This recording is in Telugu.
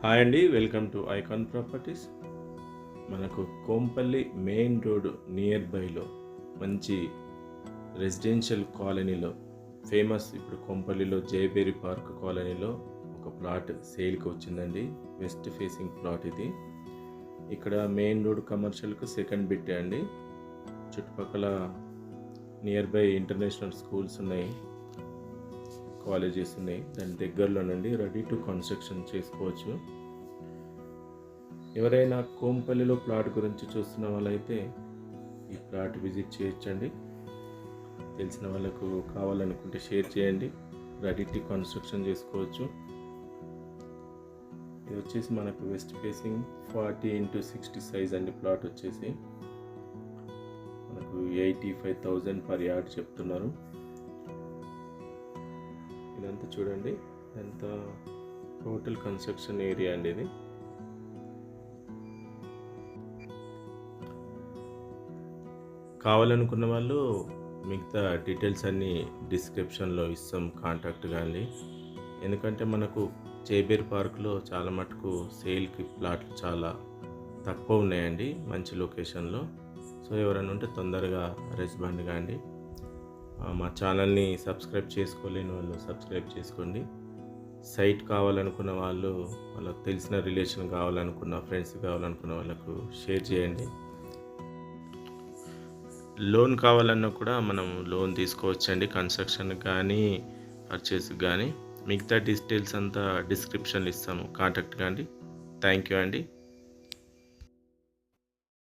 హాయ్ అండి, వెల్కమ్ టు ఐకాన్ ప్రాపర్టీస్. మనకు కోంపల్లి మెయిన్ రోడ్ నియర్ బైలో మంచి రెసిడెన్షియల్ కాలనీలో ఫేమస్, ఇప్పుడు కోంపల్లిలో జయబేరి పార్క్ కాలనీలో ఒక ప్లాట్ సేల్కి వచ్చిందండి. వెస్ట్ ఫేసింగ్ ప్లాట్ ఇది. ఇక్కడ మెయిన్ రోడ్ కమర్షియల్కు సెకండ్ బిట్టే అండి. చుట్టుపక్కల నియర్ బై ఇంటర్నేషనల్ స్కూల్స్ ఉన్నాయి, కాలేజెస్ ఉన్నాయి. దాని దగ్గరలోనండి రెడీ టు కన్స్ట్రక్షన్ చేసుకోవచ్చు. ఎవరైనా కోంపల్లిలో ప్లాట్ గురించి చూస్తున్న వాళ్ళైతే ఈ ప్లాట్ విజిట్ చేయొచ్చండి. తెలిసిన వాళ్ళకు కావాలనుకుంటే షేర్ చేయండి. రెడీ టు కన్స్ట్రక్షన్ చేసుకోవచ్చు. ఇది వచ్చేసి మనకు వెస్ట్ ఫేసింగ్ 40x60 సైజ్ అండి. ప్లాట్ వచ్చేసి మనకు 85,000 పర్ యార్డ్ చెప్తున్నారు. ఇదంతా చూడండి, ఇదంతా టోటల్ కన్స్ట్రక్షన్ ఏరియా అండి. ఇది కావాలనుకున్న వాళ్ళు మిగతా డీటెయిల్స్ అన్నీ డిస్క్రిప్షన్లో ఇస్తాం, కాంటాక్ట్ కానీ. ఎందుకంటే మనకు జయబేరి పార్క్లో చాలా మటుకు సేల్కి ప్లాట్లు చాలా తక్కువ ఉన్నాయండి, మంచి లొకేషన్లో. సో ఎవరైనా ఉంటే తొందరగా రెస్పాండ్ కాండి. మా ఛానల్ని సబ్స్క్రైబ్ చేసుకోలేని వాళ్ళు సబ్స్క్రైబ్ చేసుకోండి. సైట్ కావాలనుకున్న వాళ్ళు, వాళ్ళకి తెలిసిన రిలేషన్ కావాలనుకున్న, ఫ్రెండ్స్ కావాలనుకున్న వాళ్ళకు షేర్ చేయండి. లోన్ కావాలన్నా కూడా మనం లోన్ తీసుకోవచ్చండి, కన్స్ట్రక్షన్ కానీ పర్చేస్కి కానీ. మిగతా డీటెయిల్స్ అంతా డిస్క్రిప్షన్లో ఇస్తాము, కాంటాక్ట్ కాండి. థ్యాంక్ యూ అండి.